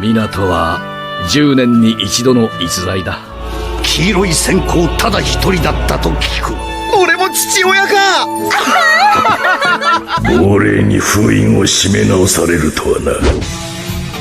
港は10年に一度の逸材だ。黄色い線香ただ一人だったと聞く。俺も父親か。亡霊に封印を締め直されるとはな。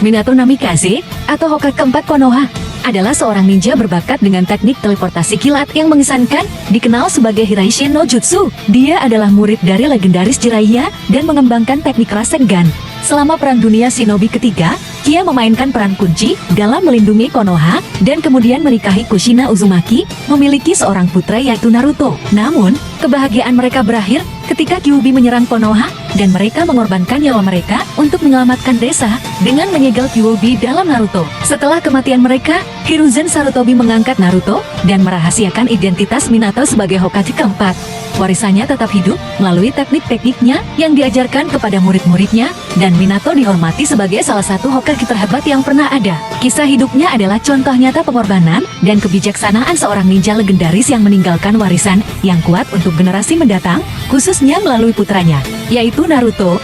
Minato Namikaze atau Hokage keempat Konoha adalah seorang ninja berbakat dengan teknik teleportasi kilat yang mengesankan, dikenal sebagai Hiraishin no Jutsu. Dia adalah murid dari legendaris Jiraiya dan mengembangkan teknik Rasengan. Selama Perang Dunia Shinobi ketiga, Kia memainkan peran kunci dalam melindungi Konoha dan kemudian menikahi Kushina Uzumaki, memiliki seorang putra yaitu Naruto. Namun, kebahagiaan mereka berakhir ketika Kyuubi menyerang Konoha dan mereka mengorbankan nyawa mereka untuk menyelamatkan desa dengan menyegel Kyuubi dalam Naruto. Setelah kematian mereka, Hiruzen Sarutobi mengangkat Naruto dan merahasiakan identitas Minato sebagai Hokage keempat. Warisannya tetap hidup melalui teknik-tekniknya yang diajarkan kepada murid-muridnya, dan Minato dihormati sebagai salah satu Hokage terhebat yang pernah ada. Kisah hidupnya adalah contoh nyata pengorbanan dan kebijaksanaan seorang ninja legendaris yang meninggalkan warisan yang kuat untuk generasi mendatang, khususnya melalui putranya, yaitu Naruto.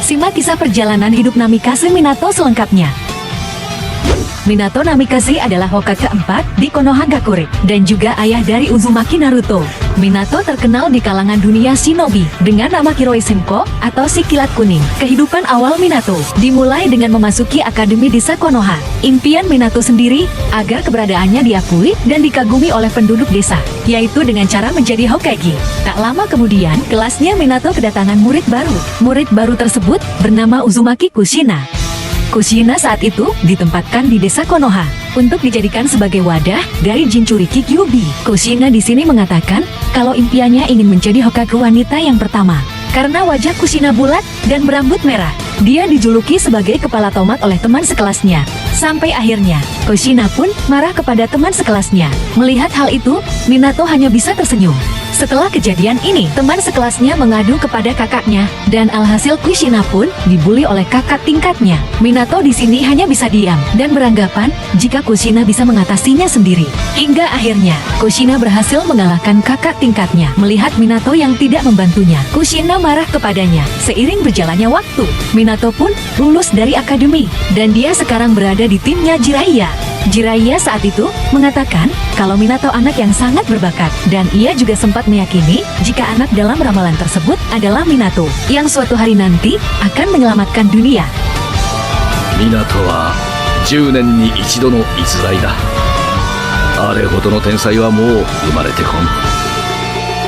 Simak kisah perjalanan hidup Namikaze Minato selengkapnya. Minato Namikaze adalah Hokage keempat di Konohagakure dan juga ayah dari Uzumaki Naruto. Minato terkenal di kalangan dunia shinobi dengan nama Kiroi Senko atau si kilat kuning. Kehidupan awal Minato dimulai dengan memasuki akademi desa Konoha. Impian Minato sendiri agar keberadaannya diakui dan dikagumi oleh penduduk desa, yaitu dengan cara menjadi Hokage. Tak lama kemudian, kelasnya Minato kedatangan murid baru. Murid baru tersebut bernama Uzumaki Kushina. Kushina saat itu ditempatkan di desa Konoha untuk dijadikan sebagai wadah dari Jinchuriki Kyuubi. Kushina di sini mengatakan kalau impiannya ingin menjadi Hokage wanita yang pertama. Karena wajah Kushina bulat dan berambut merah, dia dijuluki sebagai kepala tomat oleh teman sekelasnya. Sampai akhirnya, Kushina pun marah kepada teman sekelasnya. Melihat hal itu, Minato hanya bisa tersenyum. Setelah kejadian ini, teman sekelasnya mengadu kepada kakaknya, dan alhasil Kushina pun dibully oleh kakak tingkatnya. Minato di sini hanya bisa diam dan beranggapan jika Kushina bisa mengatasinya sendiri. Hingga akhirnya, Kushina berhasil mengalahkan kakak tingkatnya. Melihat Minato yang tidak membantunya, Kushina marah kepadanya. Seiring berjalannya waktu, Minato pun lulus dari akademi, dan dia sekarang berada di timnya Jiraiya. Jiraiya saat itu mengatakan kalau Minato anak yang sangat berbakat, dan ia juga sempat meyakini jika anak dalam ramalan tersebut adalah Minato yang suatu hari nanti akan menyelamatkan dunia. 港は10年に一度の逸材だ。あれほどの天才はもう生まれてこん。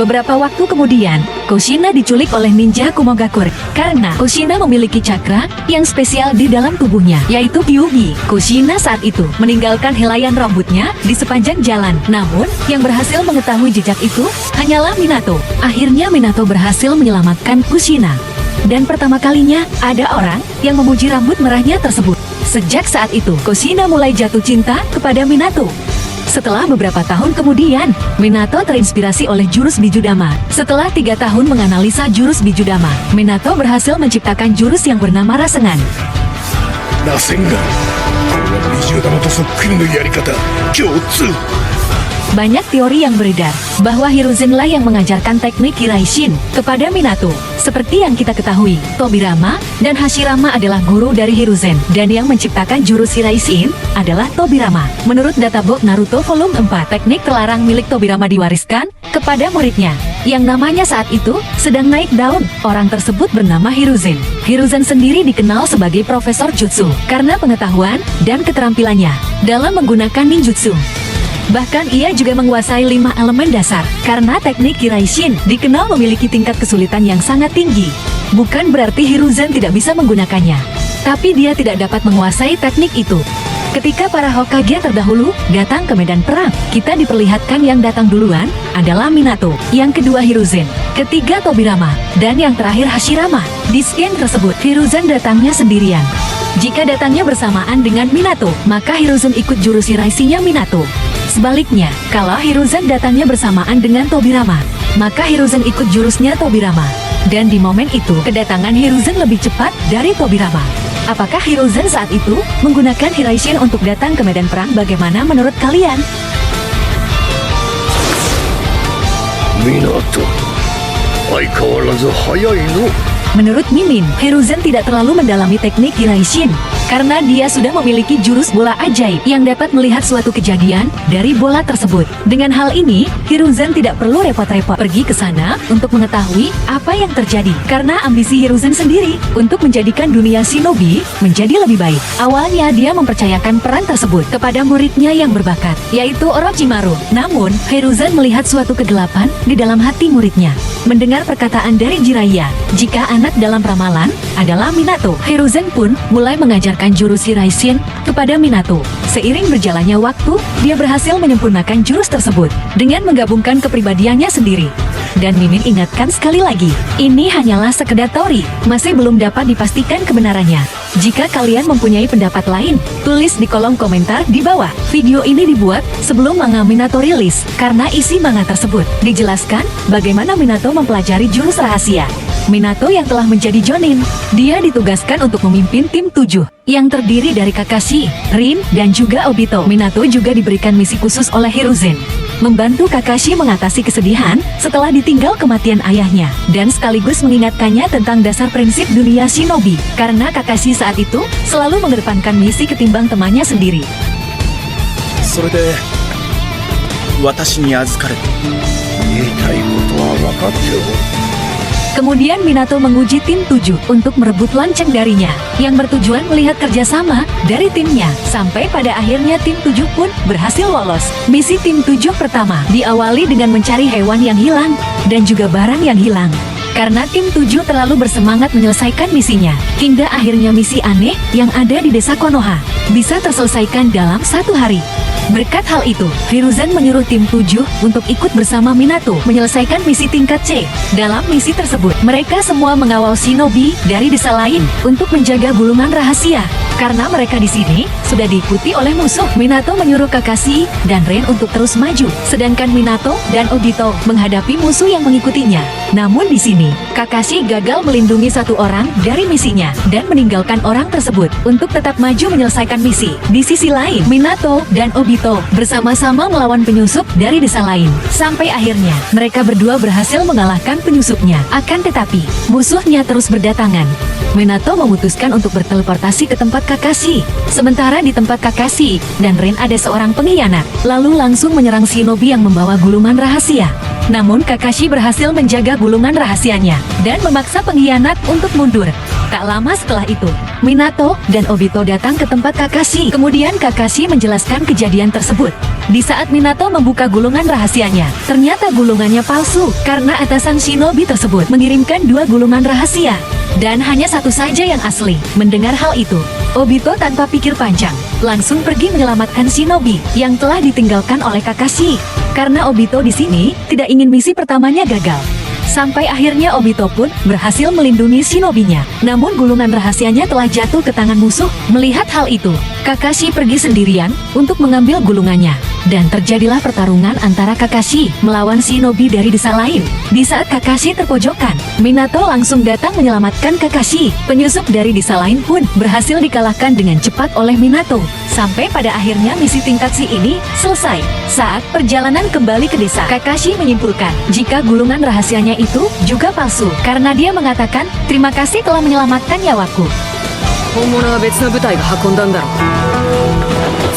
Beberapa waktu kemudian, Kushina diculik oleh ninja Kumogakure karena Kushina memiliki cakra yang spesial di dalam tubuhnya, yaitu Kyuubi. Kushina saat itu meninggalkan helaian rambutnya di sepanjang jalan. Namun, yang berhasil mengetahui jejak itu hanyalah Minato. Akhirnya Minato berhasil menyelamatkan Kushina. Dan pertama kalinya, ada orang yang memuji rambut merahnya tersebut. Sejak saat itu, Kushina mulai jatuh cinta kepada Minato. Setelah beberapa tahun kemudian, Minato terinspirasi oleh jurus Bijudama. Setelah 3 tahun menganalisa jurus Bijudama, Minato berhasil menciptakan jurus yang bernama Rasengan. Rasengan. Bijudama to sokkuri no yarikata. Kyotsu. Banyak teori yang beredar bahwa Hiruzen lah yang mengajarkan teknik Hiraishin kepada Minato. Seperti yang kita ketahui, Tobirama dan Hashirama adalah guru dari Hiruzen, dan yang menciptakan jurus Hiraishin adalah Tobirama. Menurut databok Naruto volume 4, teknik terlarang milik Tobirama diwariskan kepada muridnya, yang namanya saat itu sedang naik daun. Orang tersebut bernama Hiruzen. Hiruzen sendiri dikenal sebagai profesor jutsu karena pengetahuan dan keterampilannya dalam menggunakan ninjutsu. Bahkan ia juga menguasai 5 elemen dasar, karena teknik Hiraishin dikenal memiliki tingkat kesulitan yang sangat tinggi. Bukan berarti Hiruzen tidak bisa menggunakannya, tapi dia tidak dapat menguasai teknik itu. Ketika para Hokage terdahulu datang ke medan perang, kita diperlihatkan yang datang duluan adalah Minato, yang kedua Hiruzen, ketiga Tobirama, dan yang terakhir Hashirama. Di scene tersebut, Hiruzen datangnya sendirian. Jika datangnya bersamaan dengan Minato, maka Hiruzen ikut jurus Hiraishinya Minato. Sebaliknya, kalau Hiruzen datangnya bersamaan dengan Tobirama, maka Hiruzen ikut jurusnya Tobirama. Dan di momen itu, kedatangan Hiruzen lebih cepat dari Tobirama. Apakah Hiruzen saat itu menggunakan Hiraishin untuk datang ke medan perang? Bagaimana menurut kalian? Minato. 相変わらず早いの。Menurut Mimin, Hiruzen tidak terlalu mendalami teknik Hiraishin karena dia sudah memiliki jurus bola ajaib yang dapat melihat suatu kejadian dari bola tersebut. Dengan hal ini, Hiruzen tidak perlu repot-repot pergi ke sana untuk mengetahui apa yang terjadi karena ambisi Hiruzen sendiri untuk menjadikan dunia shinobi menjadi lebih baik. Awalnya dia mempercayakan peran tersebut kepada muridnya yang berbakat, yaitu Orochimaru. Namun, Hiruzen melihat suatu kegelapan di dalam hati muridnya. Mendengar perkataan dari Jiraiya, jika anak dalam ramalan adalah Minato, Hiruzen pun mulai mengajarkan jurus Hiraishin kepada Minato. Seiring berjalannya waktu, dia berhasil menyempurnakan jurus tersebut dengan menggabungkan kepribadiannya sendiri. Dan Mimin ingatkan sekali lagi, ini hanyalah sekedar teori, masih belum dapat dipastikan kebenarannya. Jika kalian mempunyai pendapat lain, tulis di kolom komentar di bawah. Video ini dibuat sebelum manga Minato rilis, karena isi manga tersebut dijelaskan bagaimana Minato mempelajari jurus rahasia. Minato yang telah menjadi Jonin, dia ditugaskan untuk memimpin tim 7 yang terdiri dari Kakashi, Rin, dan juga Obito. Minato juga diberikan misi khusus oleh Hiruzen, membantu Kakashi mengatasi kesedihan setelah ditinggal kematian ayahnya, dan sekaligus mengingatkannya tentang dasar prinsip dunia shinobi, karena Kakashi saat itu selalu mengedepankan misi ketimbang temannya sendiri. それで私に預かれと。言いたいことは分かっておる。 Kemudian Minato menguji tim 7 untuk merebut lonceng darinya, yang bertujuan melihat kerjasama dari timnya. Sampai pada akhirnya tim 7 pun berhasil lolos. Misi tim 7 pertama diawali dengan mencari hewan yang hilang dan juga barang yang hilang. Karena tim 7 terlalu bersemangat menyelesaikan misinya, hingga akhirnya misi aneh yang ada di desa Konoha bisa terselesaikan dalam 1 hari. Berkat hal itu, Hiruzen menyuruh tim 7 untuk ikut bersama Minato menyelesaikan misi tingkat C. Dalam misi tersebut, mereka semua mengawal shinobi dari desa lain untuk menjaga gulungan rahasia. Karena mereka di sini sudah diikuti oleh musuh, Minato menyuruh Kakashi dan Rin untuk terus maju, sedangkan Minato dan Obito menghadapi musuh yang mengikutinya. Namun di sini, Kakashi gagal melindungi satu orang dari misinya dan meninggalkan orang tersebut untuk tetap maju menyelesaikan misi. Di sisi lain, Minato dan Obito bersama-sama melawan penyusup dari desa lain. Sampai akhirnya, mereka berdua berhasil mengalahkan penyusupnya. Akan tetapi, musuhnya terus berdatangan. Minato memutuskan untuk berteleportasi ke tempat Kakashi. Sementara di tempat Kakashi dan Rin ada seorang pengkhianat, lalu langsung menyerang shinobi yang membawa gulungan rahasia. Namun Kakashi berhasil menjaga gulungan rahasianya dan memaksa pengkhianat untuk mundur. Tak lama setelah itu, Minato dan Obito datang ke tempat Kakashi. Kemudian Kakashi menjelaskan kejadian tersebut. Di saat Minato membuka gulungan rahasianya, ternyata gulungannya palsu karena atasan shinobi tersebut mengirimkan 2 gulungan rahasia. Dan hanya satu saja yang asli. Mendengar hal itu, Obito tanpa pikir panjang langsung pergi menyelamatkan shinobi yang telah ditinggalkan oleh Kakashi. Karena Obito di sini tidak ingin misi pertamanya gagal. Sampai akhirnya Obito pun berhasil melindungi shinobinya. Namun gulungan rahasianya telah jatuh ke tangan musuh. Melihat hal itu, Kakashi pergi sendirian untuk mengambil gulungannya. Dan terjadilah pertarungan antara Kakashi melawan shinobi dari desa lain. Di saat Kakashi terpojokan, Minato langsung datang menyelamatkan Kakashi. Penyusup dari desa lain pun berhasil dikalahkan dengan cepat oleh Minato. Sampai pada akhirnya misi tingkat C ini selesai. Saat perjalanan kembali ke desa, Kakashi menyimpulkan jika gulungan rahasianya itu juga palsu. Karena dia mengatakan, terima kasih telah menyelamatkan nyawaku. 本物は別の部隊が運んだんだろう。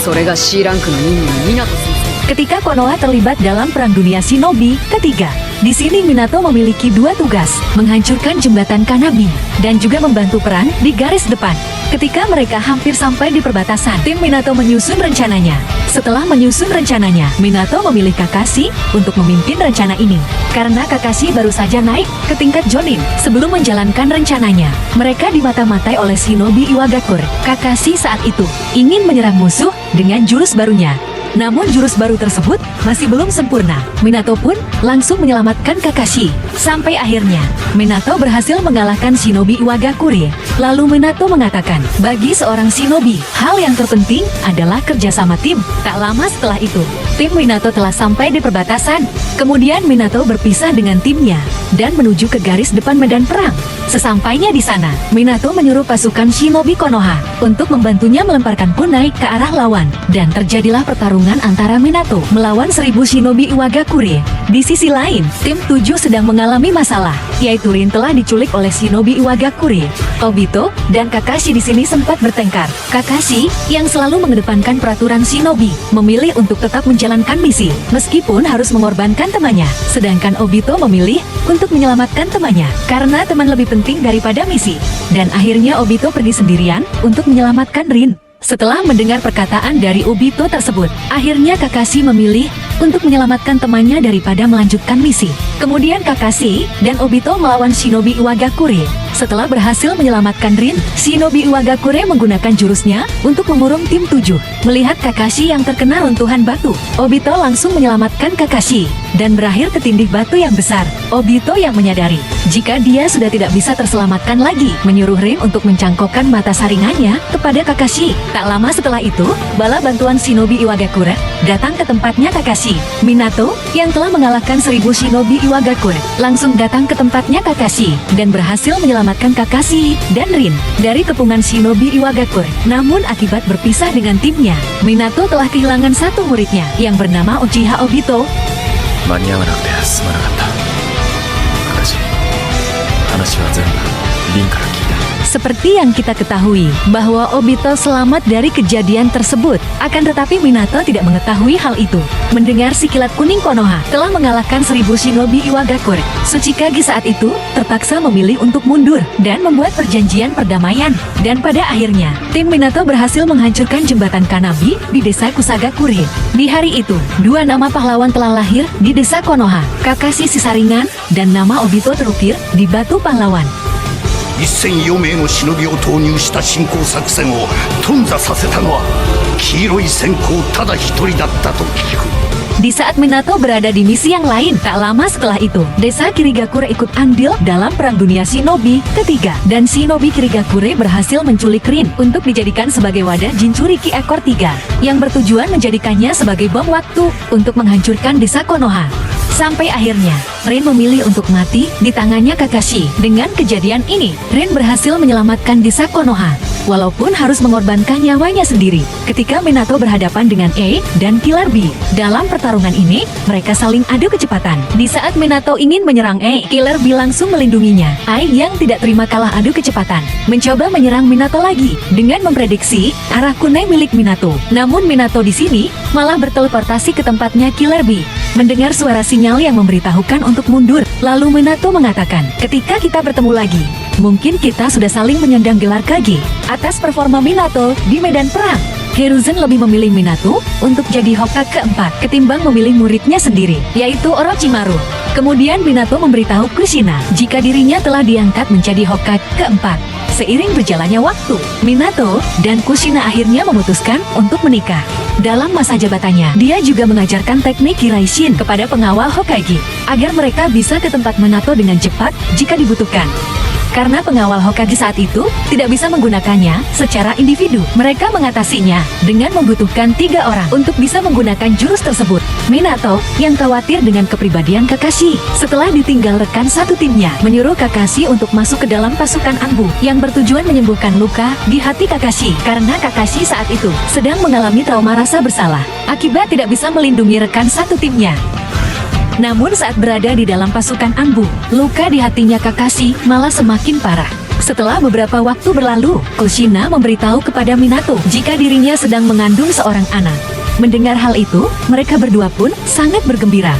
それが C ランクの任務に湊先生。 Ketika Konoha terlibat dalam Perang Dunia Shinobi ketiga, di sini Minato memiliki 2 tugas, menghancurkan jembatan Kanabi, dan juga membantu perang di garis depan. Ketika mereka hampir sampai di perbatasan, tim Minato menyusun rencananya. Setelah menyusun rencananya, Minato memilih Kakashi untuk memimpin rencana ini. Karena Kakashi baru saja naik ke tingkat Jonin. Sebelum menjalankan rencananya, mereka dimata-matai oleh shinobi Iwagakure. Kakashi saat itu ingin menyerang musuh dengan jurus barunya. Namun jurus baru tersebut masih belum sempurna. Minato pun langsung menyelamatkan Kakashi. Sampai akhirnya, Minato berhasil mengalahkan shinobi Iwagakure. Lalu Minato mengatakan, bagi seorang shinobi, hal yang terpenting adalah kerjasama tim. Tak lama setelah itu, tim Minato telah sampai di perbatasan. Kemudian Minato berpisah dengan timnya dan menuju ke garis depan medan perang. Sesampainya di sana, Minato menyuruh pasukan Shinobi Konoha untuk membantunya melemparkan kunai ke arah lawan. Dan terjadilah pertarungan antara Minato melawan 1000 Shinobi Iwagakure. Di sisi lain, tim 7 sedang mengalami masalah, yaitu Rin telah diculik oleh Shinobi Iwagakure. Obito dan Kakashi di sini sempat bertengkar. Kakashi, yang selalu mengedepankan peraturan Shinobi, memilih untuk tetap menjalankan misi, meskipun harus mengorbankan temannya. Sedangkan Obito memilih untuk menyelamatkan temannya, karena teman lebih penting daripada misi. Dan akhirnya Obito pergi sendirian untuk menyelamatkan Rin. Setelah mendengar perkataan dari Obito tersebut, akhirnya Kakashi memilih untuk menyelamatkan temannya daripada melanjutkan misi. Kemudian Kakashi dan Obito melawan Shinobi Iwagakure. Setelah berhasil menyelamatkan Rin, Shinobi Iwagakure menggunakan jurusnya untuk memurung tim 7. Melihat Kakashi yang terkena runtuhan batu, Obito langsung menyelamatkan Kakashi dan berakhir ke tindih batu yang besar. Obito yang menyadari jika dia sudah tidak bisa terselamatkan lagi, menyuruh Rin untuk mencangkokkan mata saringannya kepada Kakashi. Tak lama setelah itu, bala bantuan Shinobi Iwagakure datang ke tempatnya Kakashi. Minato, yang telah mengalahkan 1000 Shinobi Iwagakure, langsung datang ke tempatnya Kakashi dan berhasil menyelamatkan Kakashi dan Rin dari kepungan Shinobi Iwagakure. Namun akibat berpisah dengan timnya, Minato telah kehilangan satu muridnya yang bernama Uchiha Obito. 間に合わなくてすまなかった。私、話は全部リンから聞いた。 Seperti yang kita ketahui, bahwa Obito selamat dari kejadian tersebut. Akan tetapi Minato tidak mengetahui hal itu. Mendengar si kilat kuning Konoha telah mengalahkan 1000 Shinobi Iwagakure, Tsuchikage saat itu terpaksa memilih untuk mundur dan membuat perjanjian perdamaian. Dan pada akhirnya, tim Minato berhasil menghancurkan jembatan Kanabi di desa Kusagakure. Di hari itu, dua nama pahlawan telah lahir di desa Konoha, Kakashi Sisaringan dan nama Obito terukir di batu pahlawan. 1004名の忍びを投入した侵攻作戦を頓挫させたのは黄色い閃光ただ一人だったと聞く。 Di saat Minato berada di misi yang lain, tak lama setelah itu, desa Kirigakure ikut andil dalam Perang Dunia Shinobi ketiga. Dan Shinobi Kirigakure berhasil menculik Rin untuk dijadikan sebagai wadah Jinchuriki ekor 3, yang bertujuan menjadikannya sebagai bom waktu untuk menghancurkan desa Konoha. Sampai akhirnya, Rin memilih untuk mati di tangannya Kakashi. Dengan kejadian ini, Rin berhasil menyelamatkan desa Konoha, walaupun harus mengorbankan nyawanya sendiri. Ketika Minato berhadapan dengan A dan Killer B, dalam pertarungan ini, mereka saling adu kecepatan. Di saat Minato ingin menyerang A, Killer B langsung melindunginya. A yang tidak terima kalah adu kecepatan, mencoba menyerang Minato lagi dengan memprediksi arah kunai milik Minato. Namun Minato di sini malah berteleportasi ke tempatnya Killer B. Mendengar suara sinyal yang memberitahukan untuk mundur, lalu Minato mengatakan, ketika kita bertemu lagi, mungkin kita sudah saling menyandang gelar Kage atas performa Minato di medan perang. Hiruzen lebih memilih Minato untuk jadi Hokage keempat ketimbang memilih muridnya sendiri, yaitu Orochimaru. Kemudian Minato memberitahu Kushina jika dirinya telah diangkat menjadi Hokage keempat. Seiring berjalannya waktu, Minato dan Kushina akhirnya memutuskan untuk menikah. Dalam masa jabatannya, dia juga mengajarkan teknik Hiraishin kepada pengawal Hokage, agar mereka bisa ke tempat Minato dengan cepat jika dibutuhkan. Karena pengawal Hokage saat itu tidak bisa menggunakannya secara individu, mereka mengatasinya dengan membutuhkan 3 orang untuk bisa menggunakan jurus tersebut. Minato, yang khawatir dengan kepribadian Kakashi, setelah ditinggal rekan satu timnya, menyuruh Kakashi untuk masuk ke dalam pasukan Anbu yang bertujuan menyembuhkan luka di hati Kakashi, karena Kakashi saat itu sedang mengalami trauma rasa bersalah akibat tidak bisa melindungi rekan satu timnya. Namun saat berada di dalam pasukan Anbu, luka di hatinya Kakashi malah semakin parah. Setelah beberapa waktu berlalu, Kushina memberitahu kepada Minato jika dirinya sedang mengandung seorang anak. Mendengar hal itu, mereka berdua pun sangat bergembira.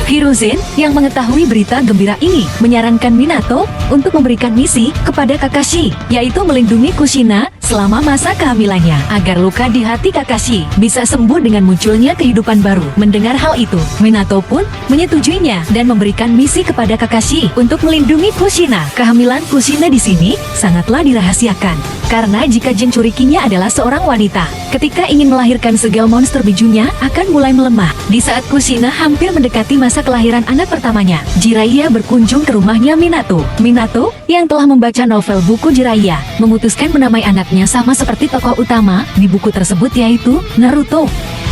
Hiruzen yang mengetahui berita gembira ini menyarankan Minato untuk memberikan misi kepada Kakashi, yaitu melindungi Kushina selama masa kehamilannya agar luka di hati Kakashi bisa sembuh dengan munculnya kehidupan baru. Mendengar hal itu, Minato pun menyetujuinya dan memberikan misi kepada Kakashi untuk melindungi Kushina. Kehamilan Kushina di sini sangatlah dirahasiakan. Karena jika Jinchurikinya adalah seorang wanita, ketika ingin melahirkan segel monster bijunya akan mulai melemah. Di saat Kushina hampir mendekati masa kelahiran anak pertamanya, Jiraiya berkunjung ke rumahnya Minato. Minato, yang telah membaca novel buku Jiraiya, memutuskan menamai anaknya sama seperti tokoh utama di buku tersebut, yaitu Naruto.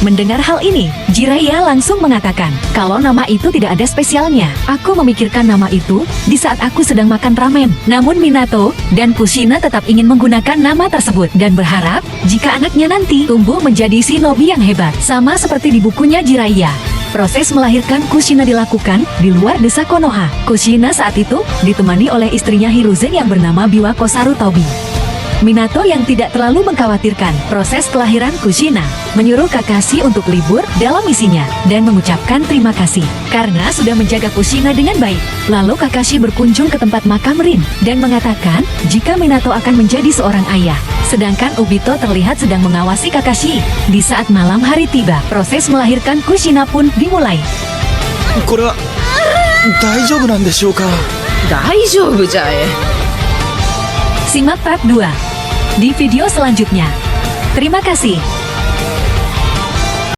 Mendengar hal ini, Jiraiya langsung mengatakan, kalau nama itu tidak ada spesialnya. Aku memikirkan nama itu di saat aku sedang makan ramen. Namun Minato dan Kushina tetap ingin menggunakan nama tersebut dan berharap jika anaknya nanti tumbuh menjadi shinobi yang hebat, sama seperti di bukunya Jiraiya. Proses melahirkan Kushina dilakukan di luar desa Konoha. Kushina saat itu ditemani oleh istrinya Hiruzen yang bernama Biwako Sarutobi. Minato yang tidak terlalu mengkhawatirkan proses kelahiran Kushina, menyuruh Kakashi untuk libur dalam misinya dan mengucapkan terima kasih karena sudah menjaga Kushina dengan baik. Lalu Kakashi berkunjung ke tempat makam Rin dan mengatakan jika Minato akan menjadi seorang ayah. Sedangkan Obito terlihat sedang mengawasi Kakashi. Di saat malam hari tiba, proses melahirkan Kushina pun dimulai. これは大丈夫なんでしょうか。大丈夫じゃえ。 Simak part 2 di video selanjutnya. Terima kasih.